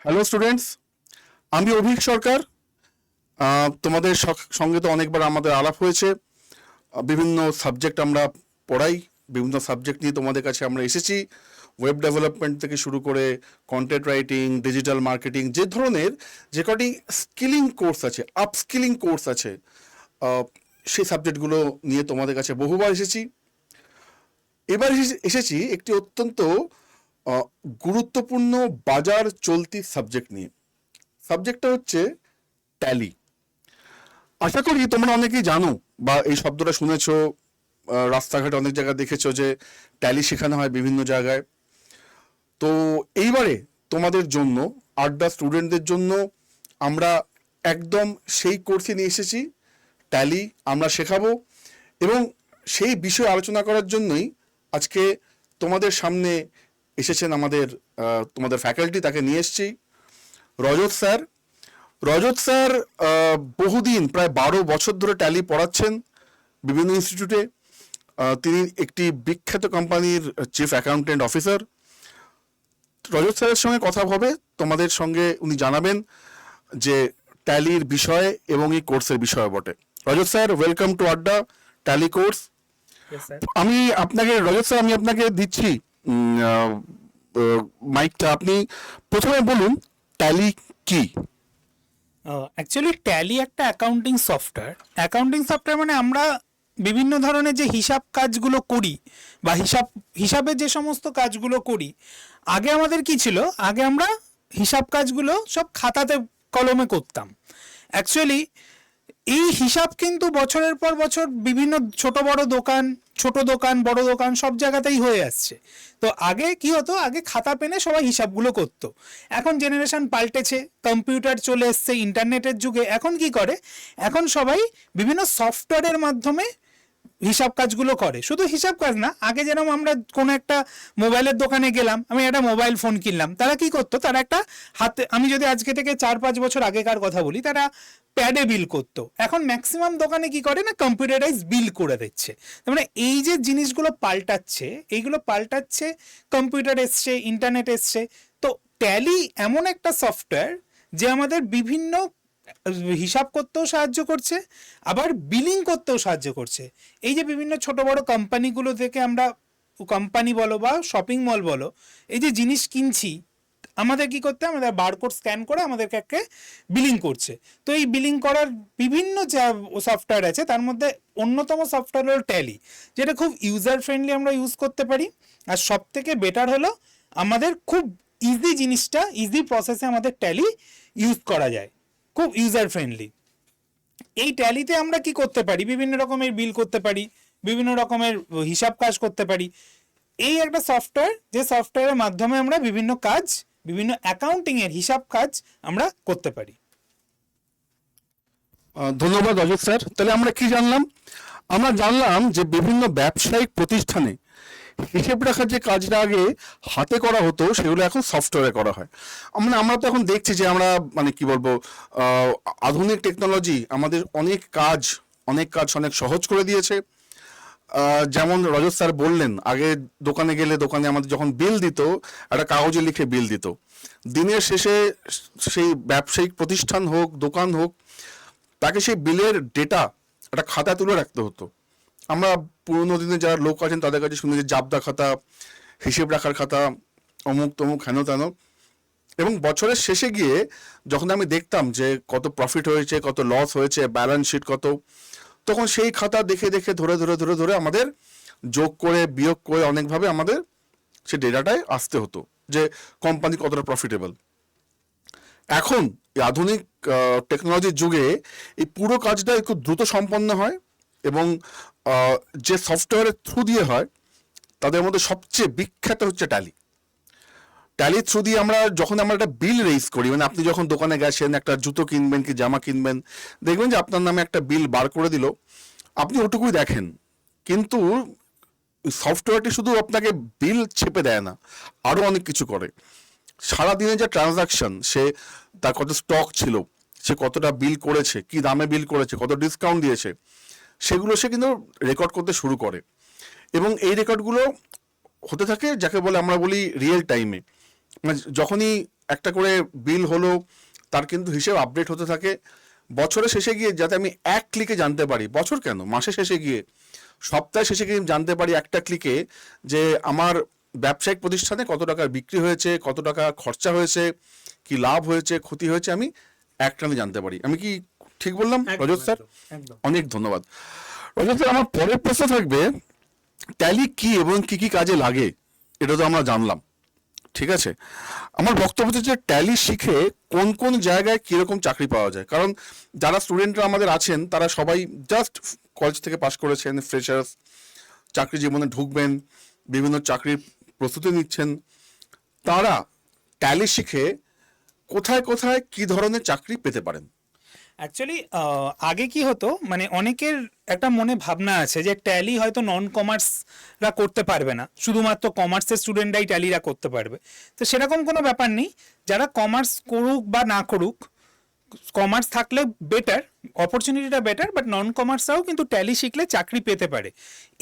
Hello students, আমি অভিক সরকার। তোমাদের সঙ্গে তো অনেকবার আমাদের আলাপ হয়েছে। বিভিন্ন সাবজেক্ট আমরা পড়াই, বিভিন্ন সাবজেক্ট নিয়ে তোমাদের কাছে আমরা এসেছি। ওয়েব ডেভেলপমেন্ট থেকে শুরু করে কন্টেন্ট রাইটিং, ডিজিটাল মার্কেটিং, যে কটি স্কিলিং কোর্স আছে, আপস্কিলিং কোর্স আছে, সেই সাবজেক্টগুলো নিয়ে তোমাদের কাছে বহুবার এসেছি। এবার এসেছি একটি অত্যন্ত গুরুত্বপূর্ণ বাজার চলতি সাবজেক্ট নিয়ে। সাবজেক্টটা হচ্ছে ট্যালি। আশা করি তোমরা অনেকেই জানো বা এই শব্দটা শুনেছো, রাস্তাঘাটে অনেক জায়গায় দেখেছো যে ট্যালি শেখানো হয় বিভিন্ন জায়গায়। তো এইবারে তোমাদের জন্য, আড্ডা স্টুডেন্টদের জন্য আমরা একদম সেই কোর্সে নিয়ে এসেছি। ট্যালি আমরা শেখাবো এবং সেই বিষয়ে আলোচনা করার জন্যই আজকে তোমাদের সামনে এসেছেন তোমাদের ফ্যাকাল্টি, তাকে নিয়ে এসেছি। রজত স্যার বহুদিন, প্রায় 12 বছর ধরে ট্যালি পড়াচ্ছেন বিভিন্ন ইনস্টিটিউটে। তিনি একটি বিখ্যাত কোম্পানির চিফ অ্যাকাউন্টেন্ট অফিসার। রজত স্যারের সঙ্গে কথা হবে, তোমাদের সঙ্গে উনি জানাবেন যে ট্যালির বিষয় এবং এই কোর্সের বিষয় বটে। রজত স্যার, ওয়েলকাম টু আড্ডা ট্যালি কোর্স। রজত স্যার, আমি আপনাকে দিচ্ছি মাইকটা। আপনি প্রথমে বলুন ট্যালি কি। অ্যাকচুয়ালি ট্যালি একটা অ্যাকাউন্টিং সফটওয়্যার মানে আমরা বিভিন্ন ধরনের যে হিসাব কাজগুলো করি বা হিসাবে যে সমস্ত কাজগুলো করি, আগে আমাদের কি ছিল, আগে আমরা হিসাব কাজগুলো সব খাতাতে কলমে করতাম। অ্যাকচুয়ালি এই হিসাব কিন্তু বছরের পর বছর বিভিন্ন ছোট দোকান বড় দোকান সব জায়গাতেই হয়ে আসছে। তো আগে কি হতো, আগে খাতা পেনে সবাই হিসাবগুলো করতো। এখন জেনারেশন পাল্টেছে, কম্পিউটার চলে এসছে, ইন্টারনেটের যুগে এখন কি করে, এখন সবাই বিভিন্ন সফটওয়্যারের মাধ্যমে হিসাব কাজগুলো করে। শুধু হিসাব কাজ না, আগে যেরকম আমরা কোনো একটা মোবাইলের দোকানে গেলাম, আমি একটা মোবাইল ফোন কিনলাম, তারা কি করতো, তারা একটা হাতে, আমি যদি আজকে থেকে 4-5 বছর আগেকার কথা বলি, তারা প্যাডে বিল করতো। এখন ম্যাক্সিমাম দোকানে কি করে না, কম্পিউটারাইজ বিল করে দিচ্ছে। তার মানে এই যে জিনিসগুলো পাল্টাচ্ছে, কম্পিউটার এসছে, ইন্টারনেট এসছে। তো ট্যালি এমন একটা সফটওয়্যার যে আমাদের বিভিন্ন হিসাব করতেও সাহায্য করছে, আবার বিলিং করতেও সাহায্য করছে। এই যে বিভিন্ন ছোট বড় কোম্পানিগুলো থেকে আমরা, কোম্পানি বলো বা শপিং মল বলো, এই যে জিনিস কিনছি, আমাদের কি করতে, আমাদের বারকোড স্ক্যান করে আমাদেরকে একটা বিলিং করছে। তো এই বিলিং করার বিভিন্ন যা সফটওয়্যার আছে, তার মধ্যে অন্যতম সফটওয়্যার হলো ট্যালি, যেটা খুব ইউজার ফ্রেন্ডলি আমরা ইউজ করতে পারি। আর সব থেকে বেটার হলো আমাদের খুব ইজি প্রসেসে আমাদের ট্যালি ইউজ করা যায়, খুব ইউজার ফ্রেন্ডলি। এই ট্যালিতে আমরা কি করতে পারি, বিভিন্ন রকমের বিল করতে পারি, বিভিন্ন রকমের হিসাব কাজ করতে পারি। এই একটা সফটওয়্যার, যে সফটওয়্যারের মাধ্যমে আমরা বিভিন্ন অ্যাকাউন্টিং এর হিসাব কাজ আমরা করতে পারি। ধন্যবাদ রজত স্যার। তাহলে আমরা কি জানলাম? আমরা জানলাম যে বিভিন্ন ব্যবসায়িক প্রতিষ্ঠানে হিসেব রাখার যে কাজটা আগে হাতে করা হতো, সেগুলো এখন সফটওয়্যারে করা হয়। আমরা তো এখন দেখছি যে আমরা কি বলবো, আধুনিক টেকনোলজি আমাদের অনেক কাজ অনেক সহজ করে দিয়েছে। যেমন রজত স্যার বললেন, আগে দোকানে গেলে দোকানে আমাদের যখন বিল দিত, একটা কাগজে লিখে বিল দিত। দিনের শেষে সেই ব্যবসায়িক প্রতিষ্ঠান হোক, দোকান হোক, তাকে সেই বিলের ডেটা একটা খাতায় তুলে রাখতে হতো। আমরা পুরোনো দিনে যারা লোক আছেন তাদের কাছে শুনে যে জাবদা খাতা, হিসেব রাখার খাতা, অমুক তমুক হেন তেন। এবং বছরের শেষে গিয়ে যখন আমি দেখতাম যে কত প্রফিট হয়েছে, কত লস হয়েছে, ব্যালেন্স শিট কত, তখন সেই খাতা দেখে দেখে ধরে আমাদের যোগ করে বিয়োগ করে অনেকভাবে আমাদের সেই ডেটাটায় আসতে হতো যে কোম্পানি কতটা প্রফিটেবল। এখন এই আধুনিক টেকনোলজির যুগে এই পুরো কাজটা খুব দ্রুত সম্পন্ন হয় এবং যে সফটওয়্যারের থ্রু দিয়ে হয়, তাদের মধ্যে সবচেয়ে বিখ্যাত হচ্ছে ট্যালির থ্রু দিয়ে যখন আমরা একটা বিল রেইজ করি, আপনি যখন দোকানে গেছেন একটা জুতো কিনবেন কি জামা কিনবেন, দেখবেন যে আপনার নামে একটা বিল বার করে দিল, আপনি ওটুকুই দেখেন। কিন্তু সফটওয়্যারটি শুধু আপনাকে বিল ছেপে দেয় না, আরও অনেক কিছু করে। সারাদিনে যে ট্রানজাকশন, সে তার কত স্টক ছিল, সে কতটা বিল করেছে, কি দামে বিল করেছে, কত ডিসকাউন্ট দিয়েছে, সেগুলো সে কিন্তু রেকর্ড করতে শুরু করে। এবং এই রেকর্ডগুলো হতে থাকে যাকে আমরা বলি রিয়েল টাইমে। যখনই একটা করে বিল হলো, তার কিন্তু হিসেব আপডেট হতে থাকে বছরের শেষে গিয়ে, যাতে আমি এক ক্লিকে জানতে পারি, বছর কেন মাসের শেষে গিয়ে, সপ্তাহের শেষে গিয়ে জানতে পারি একটা ক্লিকে যে আমার ব্যবসায়িক প্রতিষ্ঠানে কত টাকার বিক্রি হয়েছে, কত টাকা খরচা হয়েছে, কি লাভ হয়েছে, ক্ষতি হয়েছে, আমি একটানে জানতে পারি। আমি কি ঠিক বললাম রজত স্যার? একদম। অনেক ধন্যবাদ রজত স্যার। আমার পরের প্রশ্ন থাকবে, ট্যালি কি এবং কি কি কাজে লাগে, এটা তো আমরা জানলাম, ঠিক আছে। আমার বক্তব্য হচ্ছে যে ট্যালি শিখে কোন কোন জায়গায় কিরকম চাকরি পাওয়া যায়, কারণ যারা স্টুডেন্টরা আমাদের আছেন তারা সবাই জাস্ট কলেজ থেকে পাশ করেছেন, ফ্রেশার্স, চাকরি জীবনে ঢুকবেন, বিভিন্ন চাকরির প্রস্তুতি নিচ্ছেন, তারা ট্যালি শিখে কোথায় কোথায় কি ধরনের চাকরি পেতে পারেন? অ্যাকচুয়ালি আগে কি হতো, মানে অনেকের একটা মনে ভাবনা আছে যে ট্যালি হয়তো নন কমার্সরা করতে পারবে না, শুধুমাত্র কমার্সের স্টুডেন্টরাই ট্যালিরা করতে পারবে। তো সেরকম কোনো ব্যাপার নেই, যারা কমার্স করুক বা না করুক, কমার্স থাকলে বেটার, অপরচুনিটিটা বেটার, বাট নন কমার্সরাও কিন্তু ট্যালি শিখলে চাকরি পেতে পারে।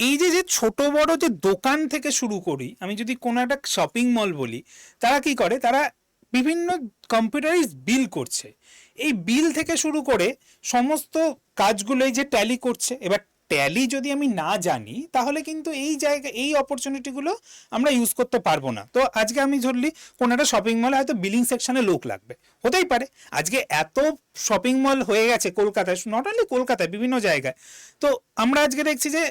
এই যে যে ছোট বড় যে দোকান থেকে শুরু করি, আমি যদি কোনো একটা শপিং মল বলি, তারা কি করে, তারা বিভিন্ন কম্পিউটারাইজ বিল করছে, এই বিল থেকে শুরু করে সমস্ত কাজগুলোই যে ট্যালি করছে। এবার ট্যালি যদি আমি না জানি তাহলে কিন্তু এই জায়গা, এই অপরচুনিটিগুলো আমরা ইউজ করতে পারবো না। তো আজকে আমি ধরলি কোনো একটা শপিং মলে হয়তো বিলিং সেকশনে লোক লাগবে, হতেই পারে, আজকে এত শপিং মল হয়ে গেছে কলকাতায়, নট অনলি কলকাতায়, বিভিন্ন জায়গায়। তো আমরা আজকে দেখছি যে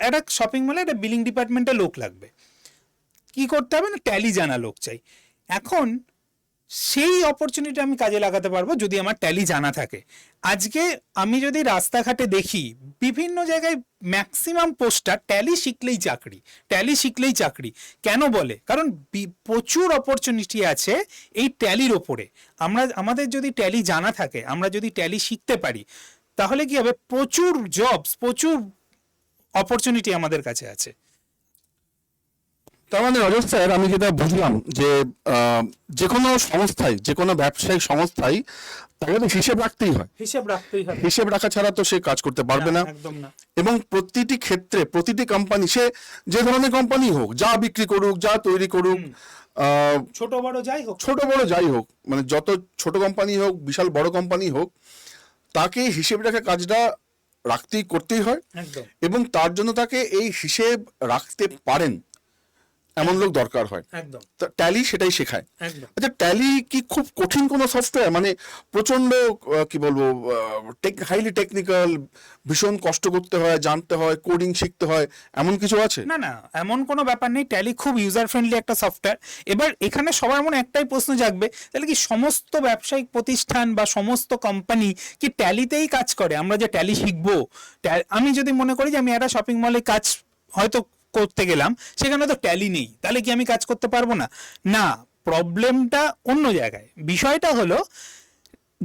একটা শপিং মলে একটা বিলিং ডিপার্টমেন্টে লোক লাগবে, কি করতে হবে না, ট্যালি জানা লোক চাই। এখন সেই অপরচুনিটি আমি কাজে লাগাতে পারবো যদি আমার ট্যালি জানা থাকে। আজকে আমি যদি রাস্তাঘাটে দেখি বিভিন্ন জায়গায় ম্যাক্সিমাম পোস্টার ট্যালি শিখলেই চাকরি, ট্যালি শিখলেই চাকরি। কেন বলে? কারণ প্রচুর অপরচুনিটি আছে এই ট্যালির ওপরে। আমাদের যদি ট্যালি জানা থাকে, আমরা যদি ট্যালি শিখতে পারি, তাহলে কি হবে, প্রচুর জবস, প্রচুর অপরচুনিটি আমাদের কাছে আছে। তার মানে রজত স্যার, আমি যেটা বুঝলাম যে যে কোনো সংস্থায়, যে কোনো ব্যবসায়িক সংস্থায় তাকে তো হিসেব রাখতেই হয়, হিসেব রাখতেই হবে, হিসেব রাখা ছাড়া তো সে কাজ করতে পারবে না। একদম না। এবং প্রতিটি ক্ষেত্রে, প্রতিটি কোম্পানি, সে যে ধরনের কোম্পানি হোক, যা বিক্রি করুক, যা তৈরি করুক, ছোট বড় যাই হোক, ছোট বড় যাই হোক, মানে যত ছোট কোম্পানি হোক, বিশাল বড় কোম্পানি হোক, তাকে হিসেব রাখা কাজটা রাখতেই, করতেই হয়। একদম এবং তার জন্য তাকে এই হিসেব রাখতে পারেন এমন লোক দরকার হয়। একদম ট্যালি সেটাই শেখায়। একদম। আচ্ছা, ট্যালি কি খুব কঠিন কোনো সফটওয়্যার, মানে প্রচন্ড কি বলবো, হাইলি টেকনিক্যাল, ভীষণ কষ্ট করতে হয়, জানতে হয়, কোডিং শিখতে হয়, এমন কিছু আছে? না না, এমন কোনো ব্যাপার নেই, ট্যালি খুব ইউজার ফ্রেন্ডলি একটা সফটওয়্যার। এবার এখানে সবার মনে একটাই প্রশ্ন জাগবে, তাহলে কি সমস্ত ব্যবসায়িক প্রতিষ্ঠান বা সমস্ত কোম্পানি কি ট্যালিতেই কাজ করে? আমরা যে ট্যালি শিখবো, আমি যদি মনে করি যে আমি একটা শপিং মলে কাজ হয়তো করতে গেলাম, সেখানে তো ট্যালি নেই, তাহলে কি আমি কাজ করতে পারবো না? না, প্রবলেমটা অন্য জায়গায়। বিষয়টা হলো,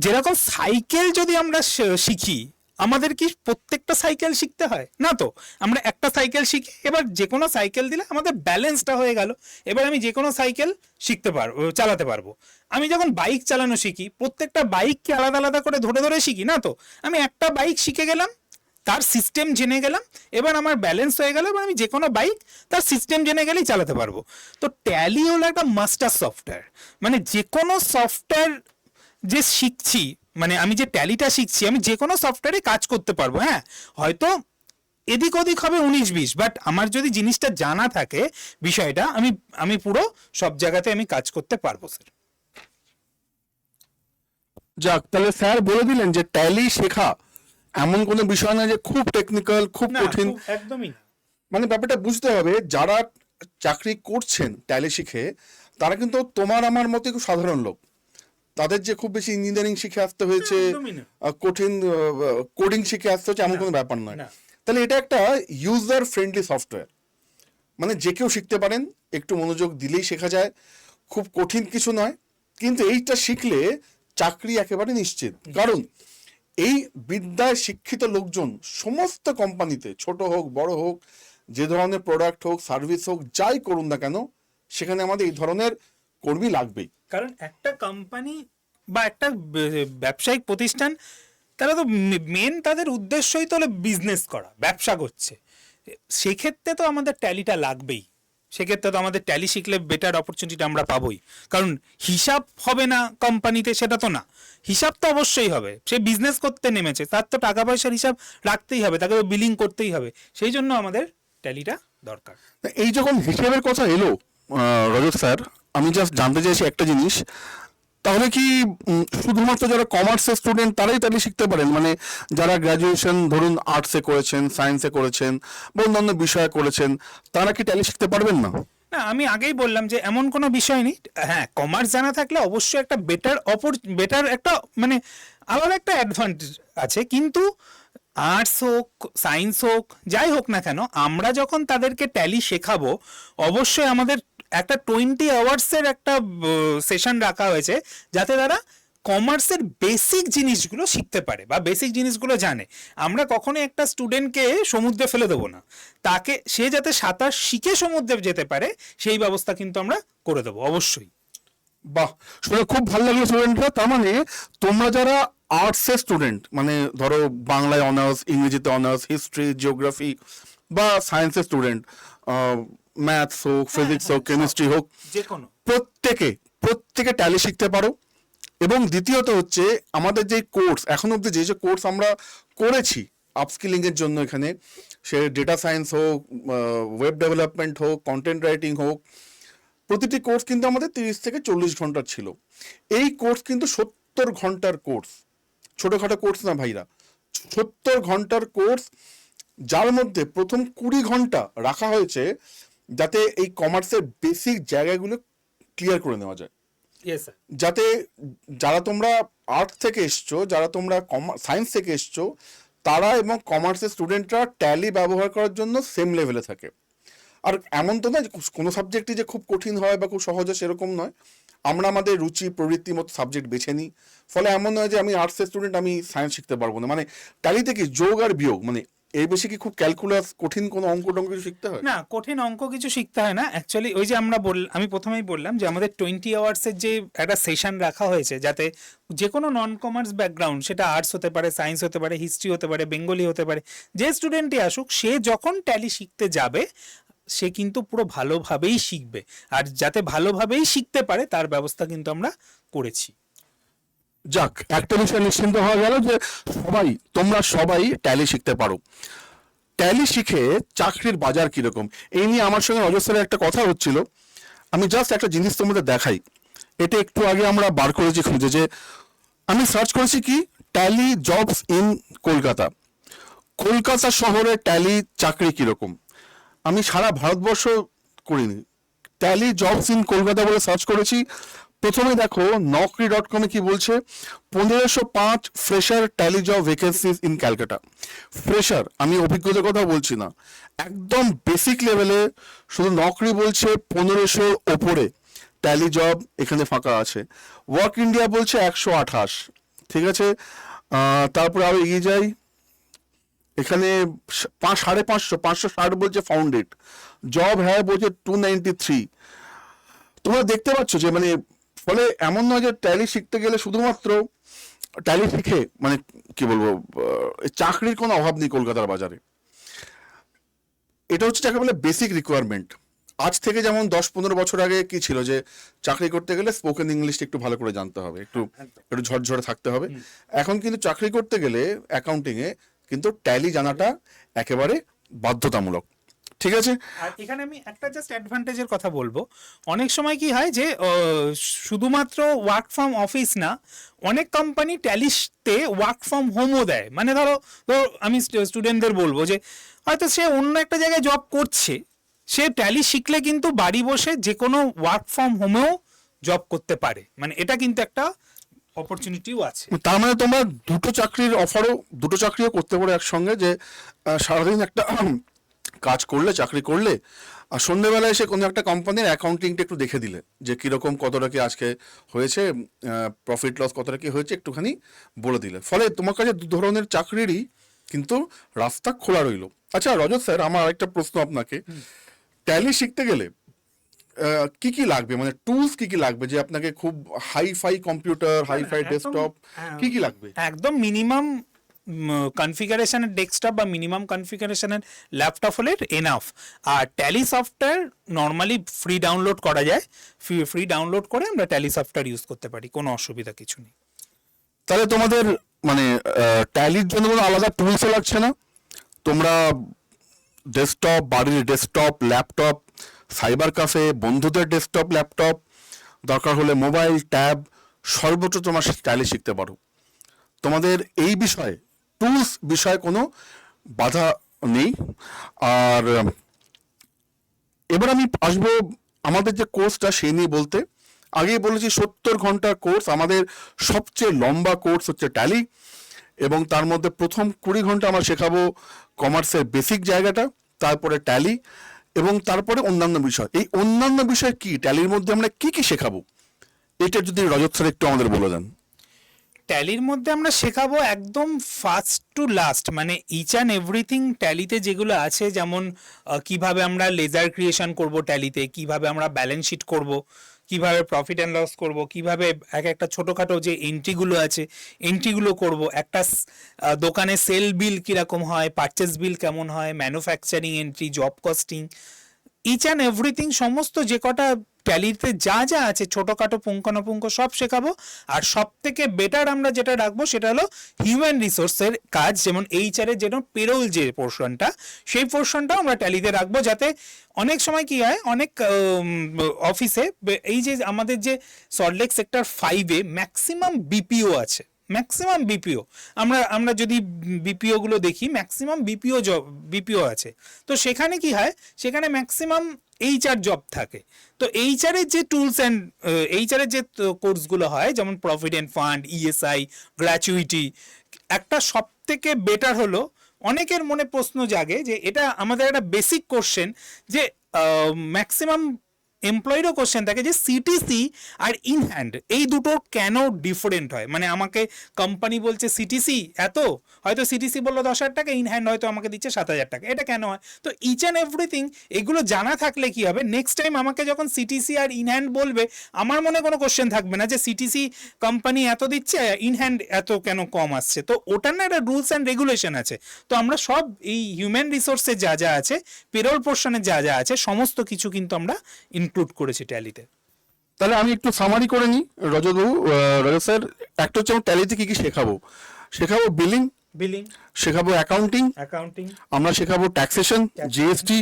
যেরকম সাইকেল যদি আমরা শিখি, আমাদের কি প্রত্যেকটা সাইকেল শিখতে হয়? না তো, আমরা একটা সাইকেল শিখি, এবার যে কোনো সাইকেল দিলে আমাদের ব্যালেন্সটা হয়ে গেল, এবার আমি যে কোনো সাইকেল শিখতে পারবো, চালাতে পারবো। আমি যখন বাইক চালানো শিখি, প্রত্যেকটা বাইককে আলাদা আলাদা করে ধরে ধরে শিখি, না তো, আমি একটা বাইক শিখে গেলাম, তার সিস্টেম জেনে গেলাম, এবার আমার ব্যালেন্স হয়ে গেল, এবার আমি যে কোনো বাইক তার সিস্টেম জেনে গেলেই চালাতে পারবো। তো ট্যালি হলো একটা মাস্টার সফটওয়্যার, মানে যে কোনো সফটওয়্যার যে শিখছি, মানে আমি যে ট্যালিটা শিখছি, আমি যে কোনো সফটওয়্যারে কাজ করতে পারবো। হ্যাঁ, হয়তো এদিক ওদিক হবে 19-20, বাট আমার যদি জিনিসটা জানা থাকে, বিষয়টা আমি পুরো সব জায়গাতে আমি কাজ করতে পারবো স্যার। যাক, তাহলে স্যার বলে দিলেন যে ট্যালি শেখা এমন কোনো বিষয় না যে খুব টেকনিক্যাল, খুব না, কঠিন। একদমই না। মানে ব্যাপারটা বুঝতে হবে, যারা চাকরি করছেন ট্যালি শিখে, তারা কিন্তু তোমার আমার মতো খুব সাধারণ লোক। তাদের যে খুব বেশি ইঞ্জিনিয়ারিং শিখে আসতে হয়েছে, একদমই না। কঠিন কোডিং শিখে আসতে হচ্ছে, এমন কোনো ব্যাপার নয়। না। তাহলে এটা একটা ইউজার ফ্রেন্ডলি সফটওয়্যার, মানে যে কেউ শিখতে পারেন, একটু মনোযোগ দিলেই শেখা যায়, খুব কঠিন কিছু নয়। কিন্তু এইটা শিখলে চাকরি একেবারে নিশ্চিত, কারণ এই বিদ্যায় শিক্ষিত লোকজন সমস্ত কোম্পানিতে, ছোট হোক বড় হোক, যে ধরনের প্রোডাক্ট হোক, সার্ভিস হোক, যাই করুন না কেন, সেখানে আমাদের এই ধরনের কর্মী লাগবেই। কারণ একটা কোম্পানি বা একটা ব্যবসায়িক প্রতিষ্ঠান, তারা তো মেন তাদের উদ্দেশ্যই তো হলো বিজনেস করা, ব্যবসা করছে, সেক্ষেত্রে তো আমাদের ট্যালিটা লাগবেই। সেক্ষেত্রে তো আমাদের ট্যালি শিখলে বেটার অপরচুনিটি আমরা পাবোই। কারণ হিসাব হবে না কোম্পানিতে সেটা তো না, হিসাব তো অবশ্যই হবে। সে বিজনেস করতে নেমেছে, তার তো টাকা পয়সার হিসাব রাখতেই হবে, তাকে তো বিলিং করতেই হবে, সেই জন্য আমাদের ট্যালিটা দরকার। এই যখন হিসেবের কথা এলো রজত স্যার, আমি জাস্ট জানতে চাইছি একটা জিনিস, তাহলে কি শুধুমাত্র যারা কমার্সের স্টুডেন্ট তারাই ট্যালি শিখতে পারেন? মানে যারা গ্র্যাজুয়েশন ধরুন আর্টসে করেছেন, সায়েন্সে করেছেন বা অন্যান্য বিষয়ে করেছেন, তারা কি ট্যালি শিখতে পারবেন না? না, আমি আগেই বললাম যে এমন কোনো বিষয় নেই। হ্যাঁ, কমার্স জানা থাকলে অবশ্যই একটা বেটার একটা মানে আলাদা একটা অ্যাডভান্টেজ আছে, কিন্তু আর্টস হোক সায়েন্স হোক যাই হোক না কেন, আমরা যখন তাদেরকে ট্যালি শেখাবো অবশ্যই আমাদের একটা 20 আওয়ার্সের একটা সেশন রাখা হয়েছে, যাতে তারা কমার্সের বেসিক জিনিসগুলো শিখতে পারে বা বেসিক জিনিসগুলো জানে। আমরা কখনোই একটা স্টুডেন্টকে সমুদ্রে ফেলে দেবো না, তাকে সে যাতে সাঁতার শিখে সমুদ্রে যেতে পারে সেই ব্যবস্থা কিন্তু আমরা করে দেবো অবশ্যই। বাহ, শুনে খুব ভালো লাগলো স্টুডেন্টরা। তার মানে তোমরা যারা আর্টসের স্টুডেন্ট, মানে ধরো বাংলায় অনার্স, ইংরেজিতে অনার্স, হিস্ট্রি, জিওগ্রাফি বা সায়েন্সের স্টুডেন্ট, ম্যাথস হোক, ফিজিক্স হোক, কেমিস্ট্রি হোক, যে কোনো প্রত্যেকে ট্যালি শিখতে পারো। এবং দ্বিতীয়ত হচ্ছে আমাদের যে কোর্স এখন অব্দি যে কোর্স আমরা করেছি আপস্কিলিং এর জন্য, এখানে সে ডেটা সায়েন্স হোক, ওয়েব ডেভেলপমেন্ট হোক, কন্টেন্ট রাইটিং হোক, প্রতিটি কোর্স কিন্তু আমাদের 30 থেকে 40 ঘন্টার ছিল। এই কোর্স কিন্তু 70 ঘন্টার কোর্স, ছোটোখাটো কোর্স না ভাইরা, 70 ঘন্টার কোর্স, যার মধ্যে প্রথম 20 ঘন্টা রাখা হয়েছে যাতে এই কমার্সের বেসিক জায়গাগুলো ক্লিয়ার করে নেওয়া যায়। Yes sir. যাতে যারা তোমরা আর্টস থেকে এসছো, যারা তোমরা সায়েন্স থেকে এসছো, তারা এবং কমার্সের স্টুডেন্টরা ট্যালি ব্যবহার করার জন্য সেম লেভেলে থাকে। আর এমন তো না যে কোনো সাবজেক্টই যে খুব কঠিন হয় বা খুব সহজ হয়, সেরকম নয়। আমরা আমাদের রুচি প্রবৃত্তি মতো সাবজেক্ট বেছে নিই, ফলে এমন নয় যে আমি আর্টসের স্টুডেন্ট আমি সায়েন্স শিখতে পারবো না। মানে ট্যালিতে কি যোগ আর বিয়োগ, মানে এই বেশি কি খুব ক্যালকুলাস কঠিন কোনো অঙ্ক টঙ্ক কিছু শিখতে হয়? না, কঠিন অঙ্ক কিছু শিখতে হয় না অ্যাকচুয়ালি। ওই যে আমি প্রথমেই বললাম যে আমাদের 20 আওয়ার্সের যে একটা সেশন রাখা হয়েছে, যাতে যে কোনো নন কমার্স ব্যাকগ্রাউন্ড, সেটা আর্টস হতে পারে, সায়েন্স হতে পারে, হিস্ট্রি হতে পারে, বেঙ্গলি হতে পারে, যে স্টুডেন্টই আসুক, সে যখন ট্যালি শিখতে যাবে সে কিন্তু পুরো ভালোভাবেই শিখবে। আর যাতে ভালোভাবেই শিখতে পারে তার ব্যবস্থা কিন্তু আমরা করেছি। যাক, একটা বিষয় নিশ্চিন্ত হওয়া গেল যে তোমরা সবাই ট্যালি শিখতে পারো। ট্যালি শিখে চাকরির বাজার কিরকম, এই নিয়ে আমার সঙ্গে রজত স্যারের একটা কথা হচ্ছিল। আমি জাস্ট একটা জিনিস তোমাদের দেখাই, এটা একটু আগে আমরা বার করেছি খুঁজে, যে আমি সার্চ করেছি কি tally jobs in Kolkata, Kolkata শহরে ট্যালি চাকরি কিরকম। আমি সারা ভারতবর্ষ করিনি, ট্যালি জবস ইন কলকাতা বলে সার্চ করেছি। প্রথমে দেখো naukri.com-এ কি বলছে, 1505 fresher tally job vacancies in Calcutta. Fresher, আমি অভিজ্ঞতার কথা বলছি না, একদম বেসিক লেভেলে শুধু নকরি বলছে 1500 ওপরে ট্যালি জব এখানে ফাঁকা আছে। ওয়ার্ক ইন্ডিয়া বলছে 128, ঠিক আছে। তারপরে আরো এগিয়ে যাই, এখানে 550 বলছে ফাউন্ডেড, জব হ্যাঁ বলছে 293। তোমরা দেখতে পাচ্ছ যে মানে ফলে এমন নয় যে ট্যালি শিখতে গেলে শুধুমাত্র ট্যালি শিখে মানে কি বলবো চাকরির কোনো অভাব নেই কলকাতার বাজারে। এটা হচ্ছে যাকে বলে বেসিক রিকোয়ারমেন্ট। আজ থেকে যেমন 10-15 বছর আগে কি ছিল যে চাকরি করতে গেলে স্পোকেন ইংলিশটা একটু ভালো করে জানতে হবে, একটু ঝরঝরে থাকতে হবে। এখন কিন্তু চাকরি করতে গেলে অ্যাকাউন্টিং এ কিন্তু ট্যালি জানাটা একেবারে বাধ্যতামূলক, ঠিক আছে। আর এখানে আমি একটা জাস্ট অ্যাডভান্টেজের কথা বলবো। অনেক সময় কি হয় যে শুধুমাত্র ওয়ার্ক ফ্রম অফিস না, অনেক কোম্পানি ট্যালিতে ওয়ার্ক ফ্রম হোমও দেয়। মানে ধরো আমি স্টুডেন্টদের বলবো যে হয়তো সে অন্য একটা জায়গায় জব করছে, সে ট্যালি শিখলে কিন্তু বাড়ি বসে যে কোনো ওয়ার্ক ফ্রম হোমেও জব করতে পারে। মানে এটা কিন্তু একটা অপরচুনিটিও আছে। তার মানে তোমরা দুটো চাকরিও করতে পারো একসঙ্গে, যে সারাদিন একটা কাজ করলে, চাকরি করলে, আর সন্ধ্যেবেলায় এসে কোনো একটা কোম্পানির অ্যাকাউন্টিংটা একটু দেখে দিলে যে কীরকম কতটা কি আজকে হয়েছে, প্রফিট লস কতটা কি হয়েছে একটুখানি বলে দিলে, ফলে তোমার কাছে দু ধরনের চাকরিরই কিন্তু রাস্তা খোলা রইলো। আচ্ছা রজত স্যার, আমার আরেকটা প্রশ্ন আপনাকে, ট্যালি শিখতে গেলে কি কি লাগবে, মানে টুলস কি কি লাগবে, যে আপনাকে খুব হাইফাই কম্পিউটার, হাইফাই ডেস্কটপ, কি কি লাগবে? একদম মিনিমাম কনফিগারেশনের ডেস্কটপ বা মিনিমাম কনফিগারেশনের ল্যাপটপ হলে এনাফ। আর Tally software normally free download করা যায়, ফ্রি ডাউনলোড করে আমরা ট্যালি সফটওয়্যার ইউজ করতে পারি, কোনো অসুবিধা কিছু নেই। তাহলে তোমাদের মানে ট্যালির জন্য কোনো আলাদা টুলসও লাগছে না? তোমরা ডেস্কটপ, বাড়ির ডেস্কটপ, ল্যাপটপ, সাইবার ক্যাফে, বন্ধুদের ডেস্কটপ, ল্যাপটপ, দরকার হলে মোবাইল, ট্যাব, সর্বত্র তোমার ট্যালি শিখতে পারো। তোমাদের এই বিষয়ে টুলস বিষয়ে কোনো বাধা নেই। আর এবার আমি আসবো আমাদের যে কোর্সটা সেই নিয়ে বলতে। আগেই বলেছি 70 ঘন্টার কোর্স, আমাদের সবচেয়ে লম্বা কোর্স হচ্ছে ট্যালি, এবং তার মধ্যে প্রথম 20 ঘন্টা আমরা শেখাবো কমার্সের বেসিক জায়গাটা, তারপরে ট্যালি, এবং তারপরে অন্যান্য বিষয়। এই অন্যান্য বিষয় কি, ট্যালির মধ্যে আমরা কি কি শেখাবো, এটা যদি রজত স্যার একটু আমাদের বলে দেন। ট্যালির মধ্যে আমরা শেখাবো একদম ফার্স্ট টু লাস্ট, মানে ইচ অ্যান্ড এভরিথিং ট্যালিতে যেগুলো আছে, যেমন কিভাবে আমরা লেজার ক্রিয়েশন করব ট্যালিতে, কিভাবে আমরা ব্যালেন্স শিট করব, কিভাবে প্রফিট অ্যান্ড লস করব, কিভাবে একটা ছোটোখাটো যে এন্ট্রিগুলো আছে এন্ট্রিগুলো করব, একটা দোকানে সেল বিল কীরকম হয়, পারচেস বিল কেমন হয়, manufacturing entry, job costing, each and everything সমস্ত যে কটা ট্যালিতে যা যা আছে ছোটোখাটো পুঙ্খানুপুঙ্খ সব শেখাবো। আর সব থেকে বেটার আমরা যেটা রাখবো সেটা হলো হিউম্যান রিসোর্সের কাজ, যেমন এইচআর এর যেন পেরোল যে পোর্শনটা, সেই পোর্শনটাও আমরা ট্যালিতে রাখবো, যাতে অনেক সময় কি হয় অনেক অফিসে এই যে আমাদের যে সল্টলেক সেক্টর 5-এ ম্যাক্সিমাম বিপিও আছে, ম্যাক্সিমাম বিপিও আমরা যদি বিপিও গুলো দেখি ম্যাক্সিমাম বিপিও আছে। তো সেখানে কি হয়, সেখানে ম্যাক্সিমাম এইচআর জব থাকে। তো এইচআর এর যে টুলস অ্যান্ড এইচআর এর যে কোর্সগুলো হয়, যেমন প্রভিডেন্ট ফান্ড, ইএসআই, গ্র্যাচুইটি, একটা সব থেকে বেটার হলো, অনেকের মনে প্রশ্ন জাগে যে এটা আমাদের একটা বেসিক কোশ্চেন, যে ম্যাক্সিমাম এমপ্লয়িরও কোশ্চেন থাকে যে সিটিসি আর ইন হ্যান্ড এই দুটো কেন ডিফারেন্ট হয়। মানে আমাকে কোম্পানি বলছে সিটিসি এত, হয়তো সিটিসি বললো 10,000 টাকা, ইন হ্যান্ড হয়তো আমাকে দিচ্ছে 7,000 টাকা, এটা কেন হয়? তো ইচ অ্যান্ড এভরিথিং এগুলো জানা থাকলে কি হবে, নেক্সট টাইম আমাকে যখন সিটিসি আর ইন হ্যান্ড বলবে, আমার মনে কোনো কোশ্চেন থাকবে না যে সিটিসি কোম্পানি এত দিচ্ছে, ইন হ্যান্ড এত কেন কম আসছে। তো ওটার না একটা রুলস অ্যান্ড রেগুলেশন আছে। তো আমরা সব এই হিউম্যান রিসোর্সে যা যা আছে, পেরোল পোর্শনে যা যা আছে, সমস্ত কিছু কিন্তু আমরা ইনক্লুড করেছি ট্যালিতে। তাহলে আমি একটু সামারি করে নিই রজত স্যার। একটা হচ্ছে ট্যালিতে কি কি শেখাবো, বিলিং, শেখাবো অ্যাকাউন্টিং, আমরা শেখাবো ট্যাক্সেশন, জিএসটি,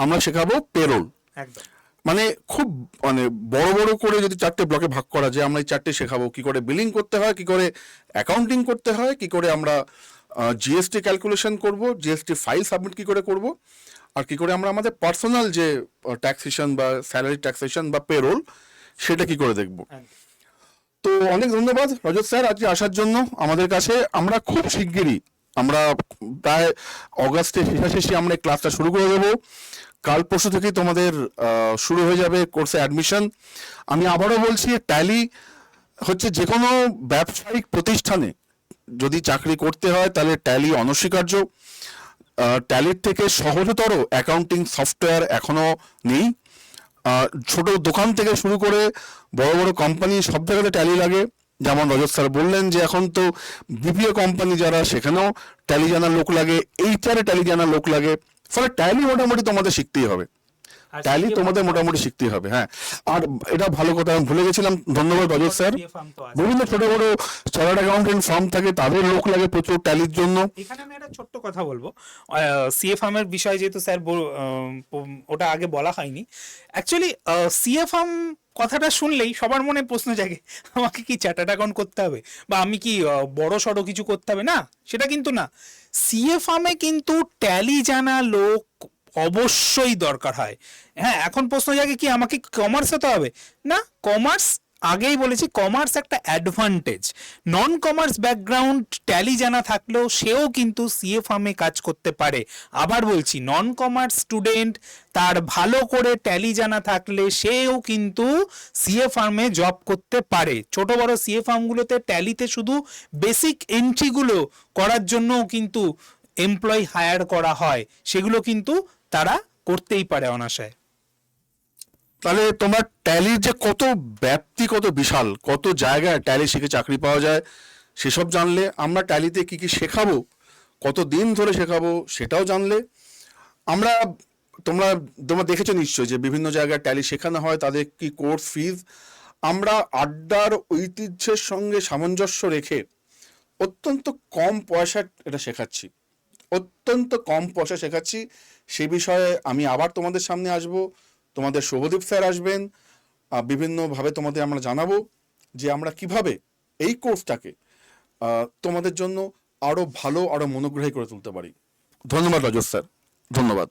আমরা শেখাবো পেরোল। একদম মানে খুব মানে বড় বড় করে যদি 4টে ব্লকে ভাগ করা যায়, আমরা এই 4টে শেখাবো, কি করে বিলিং করতে হয়, কি করে অ্যাকাউন্টিং করতে হয়, কি করে আমরা জিএসটি ক্যালকুলেশন করব, জিএসটি ফাইল সাবমিট কি করে করব, আর কি করে আমরা আমাদের পার্সোনাল যে ট্যাক্সেশন বা স্যালারি ট্যাক্সেশন বা পেরোল সেটা কি করে দেখব। তো অনেক ধন্যবাদ রজত স্যার আজকে আসার জন্য আমাদের কাছে। আমরা খুব শিগগিরই, আমরা প্রায় অগাস্টের শেষাশেষি আমরা এই ক্লাসটা শুরু করে দেবো। কাল পরশু থেকেই তোমাদের শুরু হয়ে যাবে কোর্সে অ্যাডমিশন। আমি আবারও বলছি, ট্যালি হচ্ছে যে কোনো ব্যবসায়িক প্রতিষ্ঠানে যদি চাকরি করতে হয় তাহলে ট্যালি অনস্বীকার্য। ট্যালির থেকে সহজতর অ্যাকাউন্টিং সফটওয়্যার এখনো নেই। ছোট দোকান থেকে শুরু করে বড় বড় কোম্পানি সব জায়গাতে ট্যালি লাগে। যেমন রজত স্যার বললেন যে এখন তো বিপিও কোম্পানি যারা, সেখানেও ট্যালি জানার লোক লাগে, এইচআরে ট্যালি জানার লোক লাগে। ফলে ট্যালি মোটামুটি তোমাদের শিখতেই হবে, ট্যালি তোমাদের মোটামুটি শিখতেই হবে। হ্যাঁ, আর এটা ভালো কথা আমি ভুলে গেছিলাম, ধন্যবাদ রজত স্যার। বিভিন্ন ছোট বড় চার্টার্ড অ্যাকাউন্টেন্ট ফার্ম থাকে, তাদের লোক লাগে প্রচুর ট্যালির জন্য। এখানে আমি একটা ছোট্ট কথা বলবো, সিএ ফার্মের বিষয় যেহেতু স্যার ওটা আগে বলা হয়নি। অ্যাকচুয়ালি সিএ ফার্ম কথাটা শুনলেই সবার মনে প্রশ্ন জাগে, আমাকে কি চার্টার্ড অ্যাকাউন্ট করতে হবে, বা আমি কি বড় সড়ো কিছু করতে হবে? না, সেটা কিন্তু না। সিএ ফার্মে কিন্তু ট্যালি জানা লোক অবশ্যই দরকার হয়। হ্যাঁ, এখন প্রশ্ন জাগে কি আমাকে কমার্স হতে হবে? না, কমার্স আগেই বলেছি, কমার্স একটা অ্যাডভান্টেজ। নন কমার্স ব্যাকগ্রাউন্ড ট্যালি জানা থাকলেও সেও কিন্তু সিএ ফার্মে কাজ করতে পারে। আবার বলছি, নন কমার্স স্টুডেন্ট তার ভালো করে ট্যালি জানা থাকলে সেও কিন্তু সিএ ফার্মে জব করতে পারে। ছোট বড় সিএ ফার্মগুলোতে ট্যালিতে শুধু বেসিক এন্ট্রিগুলো করার জন্যও কিন্তু এমপ্লয়ি হায়ার করা হয়, সেগুলো কিন্তু তারা করতেই পারে অনায়াসে। তাহলে তোমার ট্যালির যে কত ব্যাপ্তি, কত বিশাল, কত জায়গায় ট্যালি শিখে চাকরি পাওয়া যায়, সেসব জানলে, আমরা ট্যালিতে কি কি শেখাবো, কত দিন ধরে শেখাবো সেটাও জানলে, আমরা তোমরা তোমরা দেখেছো নিশ্চয়ই যে বিভিন্ন জায়গায় ট্যালি শেখানো হয়, তাদের কি কোর্স ফিজ। আমরা আড্ডার ঐতিহ্যের সঙ্গে সামঞ্জস্য রেখে অত্যন্ত কম পয়সা এটা শেখাচ্ছি, অত্যন্ত কম পয়সা শেখাচ্ছি। সে বিষয়ে আমি আবার তোমাদের সামনে আসব, তোমাদের শুভদীপ স্যার আসবেন, বিভিন্নভাবে তোমাদের আমরা জানাবো যে আমরা কিভাবে এই কোর্সটাকে তোমাদের জন্য আরো ভালো, আরো মনোগ্রাহী করে তুলতে পারি। ধন্যবাদ রজত স্যার, ধন্যবাদ।